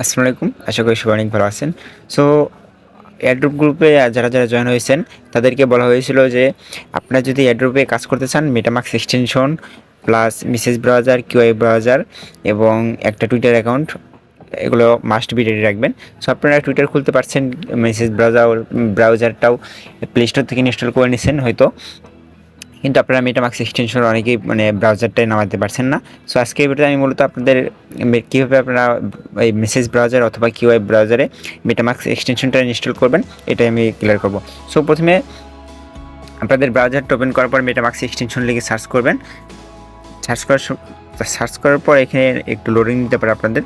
আসসালামু আলাইকুম। আশা করি সবাই অনেক ভালো আছেন। সো এয়ারড্রপ গ্রুপে যারা জয়েন হয়েছেন তাদেরকে বলা হয়েছিল যে আপনারা যদি এয়ারড্রপে কাজ করতে চান MetaMask extension plus message browser, QI browser এবং একটা টুইটার অ্যাকাউন্ট এগুলো মাস্ট বি রেডি রাখবেন। সো আপনারা টুইটার খুলতে পারছেন, মেসেজ ব্রাউজারটাও প্লে স্টোর থেকে ইনস্টল করে নিছেন হয়তো, কিন্তু আপনারা মেটামাস্ক এক্সটেনশন অনেকেই ব্রাউজারটাই নামাতে পারছেন না। সো আজকে এই ভিডিওতে আমি মূলত আপনাদের কীভাবে আপনারা এই মেসেজ ব্রাউজার অথবা কিউআই ব্রাউজারে মেটামাস্ক এক্সটেনশনটা ইনস্টল করবেন এটাই আমি ক্লিয়ার করব। সো প্রথমে আপনাদের ব্রাউজারটা ওপেন করার পর মেটামাস্ক এক্সটেনশন লিখে সার্চ করার পর এখানে একটু লোডিং নিতে পারে আপনাদের।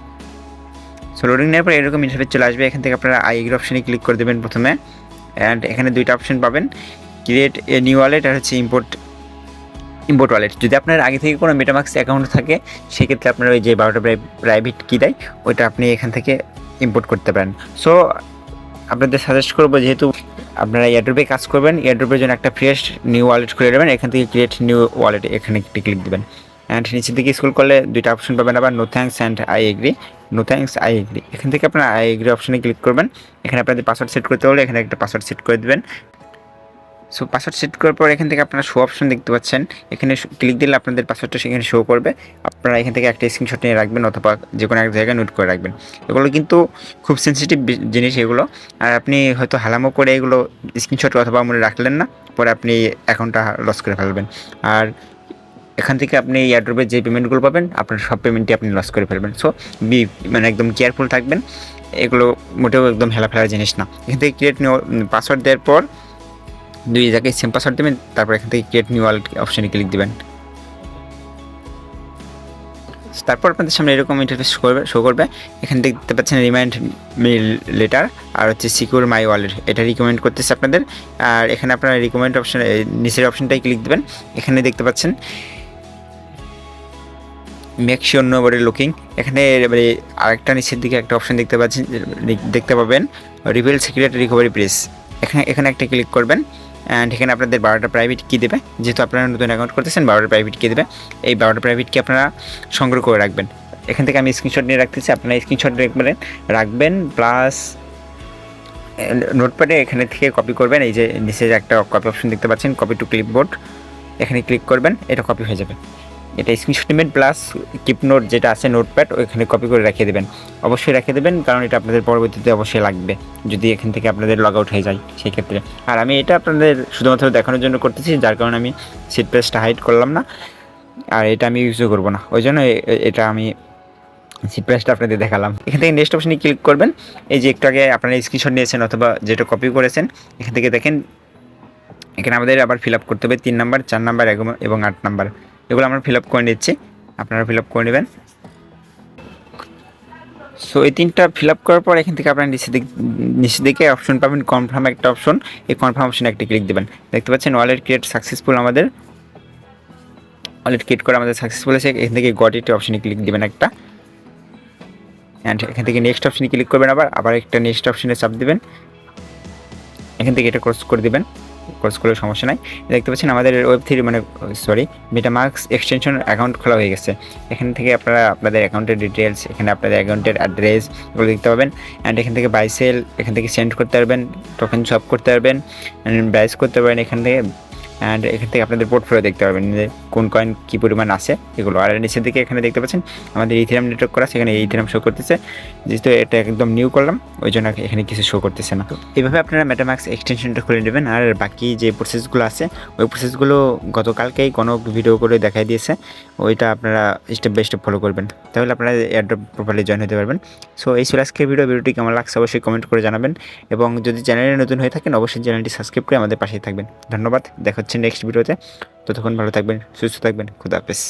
সো লোডিং নেওয়ার পর এরকম ইন্টারফেস চলে আসবে। এখান থেকে আপনারা আইএগ্রি অপশানে ক্লিক করে দেবেন প্রথমে, অ্যান্ড এখানে দুইটা অপশন পাবেন, ক্রিয়েট এ নিউ ওয়ালেট আর হচ্ছে ইম্পোর্ট ওয়ালেট। যদি আপনার আগে থেকে কোনো মেটামাস্ক অ্যাকাউন্ট থাকে সেক্ষেত্রে আপনার ওই যে 12টা প্রাইভেট কি দেয় ওইটা আপনি এখান থেকে ইম্পোর্ট করতে পারেন। সো আপনাদের সাজেস্ট করবো, যেহেতু আপনারা এয়ারড্রপে কাজ করবেন, এয়ারড্রপের জন্য একটা ফ্রেশ নিউ ওয়ালেট খুলে নেবেন। এখান থেকে ক্রিয়েট নিউ ওয়ালেট এখানে একটি ক্লিক দেবেন, অ্যান্ড নিচের দিকে স্ক্রল করলে দুইটা অপশন পাবেন আবার, no thanks and I agree. No thanks, I agree, এখান থেকে আপনারা আই এগ্রি অপশনে ক্লিক করবেন। এখানে আপনাদের পাসওয়ার্ড সেট করতে হলে এখানে একটা পাসওয়ার্ড সেট করে দেবেন। সো পাসওয়ার্ড সেট করার পর এখান থেকে আপনারা শো অপশন দেখতে পাচ্ছেন, এখানে ক্লিক দিলে আপনাদের পাসওয়ার্ডটা সেখানে শো করবে। আপনারা এখান থেকে একটা স্ক্রিনশট নিয়ে রাখবেন অথবা যে কোনো এক জায়গায় নোট করে রাখবেন। এগুলো কিন্তু খুব সেন্সিটিভ জিনিস এগুলো, আর আপনি হয়তো হালামো করে এগুলো স্ক্রিনশট অথবা মনে রাখলেন না, পরে আপনি অ্যাকাউন্টটা লস করে ফেলবেন। আর এখান থেকে আপনি এয়ারড্রপের যে পেমেন্টগুলো পাবেন আপনার সব পেমেন্টই আপনি লস করে ফেলবেন। সো একদম কেয়ারফুল থাকবেন, এগুলো মোটেও একদম হেলাফেলার জিনিস না। এখান থেকে ক্রিয়েট নিউ পাসওয়ার্ড দেওয়ার পর দুই জায়গায় সেম পাসওয়ার্ড দেবেন, তারপর এখান থেকে ক্রিয়েট নিউ ওয়ালেট অপশানে ক্লিক দেবেন। তারপর আপনাদের সামনে এরকম ইন্টারফেস শো করবে। এখানে দেখতে পাচ্ছেন রিমাইন্ড মি লেটার আর হচ্ছে সিকিউর মাই ওয়ালেট, এটা রিকমেন্ড করতেছে আপনাদের। আর এখানে আপনারা রিকমেন্ড অপশানে নিচের অপশানটাই ক্লিক দেবেন। এখানে দেখতে পাচ্ছেন মেক শিওর নোবডি লুকিং, এখানে আরেকটা নিচের দিকে একটা অপশান দেখতে পাবেন, রিভিল সিক্রেট রিকভারি প্রেস, এখানে একটা ক্লিক করবেন। অ্যান্ড এখানে আপনাদের 12টা প্রাইভেট কি দেবে, যেহেতু আপনারা নতুন অ্যাকাউন্ট করতেছেন 12টা প্রাইভেট কি দেবে, এই 12টা প্রাইভেট কি আপনারা সংগ্রহ করে রাখবেন। এখান থেকে আমি স্ক্রিনশট নিয়ে রাখতেছি, আপনারা স্ক্রিনশট রাখবেন প্লাস নোটপ্যাডে এখানে থেকে কপি করবেন। এই যে নিচে একটা কপি অপশন দেখতে পাচ্ছেন, কপি টু ক্লিপবোর্ড, এখানে ক্লিক করবেন, এটা কপি হয়ে যাবে। এটা স্ক্রিনশট নেবেন প্লাস কিপ নোট যেটা আছে নোটপ্যাড ওইখানে কপি করে রেখে দেবেন, অবশ্যই রেখে দেবেন, কারণ এটা আপনাদের পরবর্তীতে অবশ্যই লাগবে যদি এখান থেকে আপনাদের লগ আউট হয়ে যায় সেই ক্ষেত্রে। আর আমি এটা আপনাদের শুধুমাত্র দেখানোর জন্য করতেছি, যার কারণে আমি সিট প্রেসটা হাইড করলাম না, আর এটা আমি ইউজও করবো না, ওই জন্য এটা আমি সিট প্রেসটা আপনাদের দেখালাম। এখান থেকে নেক্সট অপশনে ক্লিক করবেন। এই যে একটু আগে আপনারা স্ক্রিনশট নিয়েছেন অথবা যেটা কপি করেছেন এখান থেকে দেখেন, এখানে আমাদের আবার ফিল আপ করতে হবে 3 নাম্বার, 4 নাম্বার এবং 8 নাম্বার, এগুলো আমরা ফিল আপ করে নিচ্ছি, আপনারা ফিল আপ করে নেবেন। সো এই 3টা ফিল আপ করার পর এখান থেকে আপনারা নিচে দিকে অপশন পাবেন কনফার্ম একটা অপশন, এই কনফার্ম অপশনে একটা ক্লিক দেবেন। দেখতে পাচ্ছেন ওয়ালেট ক্রিয়েট সাকসেসফুল, আমাদের ওয়ালেট ক্রিয়েট করা আমাদের সাকসেসফুল আছে। এখান থেকে গট ইট অপশনে ক্লিক দেবেন একটা, অ্যান্ড এখান থেকে নেক্সট অপশনে ক্লিক করবেন, আবার একটা নেক্সট অপশনে চাপ দেবেন, এখান থেকে এটা ক্রস করে দেবেন, ক্রস করলে সমস্যা নাই। দেখতে পাচ্ছেন আমাদের ওয়েব3 মেটামাস্ক এক্সটেনশন অ্যাকাউন্ট খোলা হয়ে গেছে। এখান থেকে আপনারা আপনাদের অ্যাকাউন্টের ডিটেলস, এখানে আপনাদের অ্যাকাউন্টের অ্যাড্রেস এগুলো দেখতে পাবেন, অ্যান্ড এখান থেকে বাই সেল এখান থেকে সেন্ড করতে পারবেন, টোকেন শপ করতে পারবেন, ব্রাইস করতে পারবেন এখান থেকে, অ্যান্ড এখান থেকে আপনাদের পোর্টফোলিও দেখতে পারবেন যে কোন কয়েন কী পরিমাণ আছে এগুলো। আর নিচের দিকে এখানে দেখতে পাচ্ছেন আমাদের ইথেরিয়াম নেটওয়ার্ক করা, সেখানে ইথেরিয়াম শো করতেছে, যেহেতু এটা একদম নিউ করলাম ওই জন্য এখানে কিছু শো করতেছে না। এইভাবে আপনারা মেটামাস্ক এক্সটেনশনটা খুলে নেবেন। আর বাকি যে প্রসেসগুলো আছে ওই প্রসেসগুলো গতকালকেই কোনো ভিডিও করে দেখাই দিয়েছে, ওইটা আপনারা স্টেপ বাই স্টেপ ফলো করবেন, তাহলে আপনারা এয়ারড্রপ প্রপারলি জয়েন হতে পারবেন। সো এই ছিল আজকের ভিডিওটি কেমন লাগছে অবশ্যই কমেন্ট করে জানাবেন, এবং যদি চ্যানেলে নতুন হয়ে থাকেন অবশ্যই চ্যানেলটি সাবস্ক্রাইব করে আমাদের পাশেই থাকবেন। ধন্যবাদ, দেখা হচ্ছে নেক্সট ভিডিওতে, ততক্ষণ ভালো থাকবেন, সুস্থ থাকবেন, খুদা হাফেজ।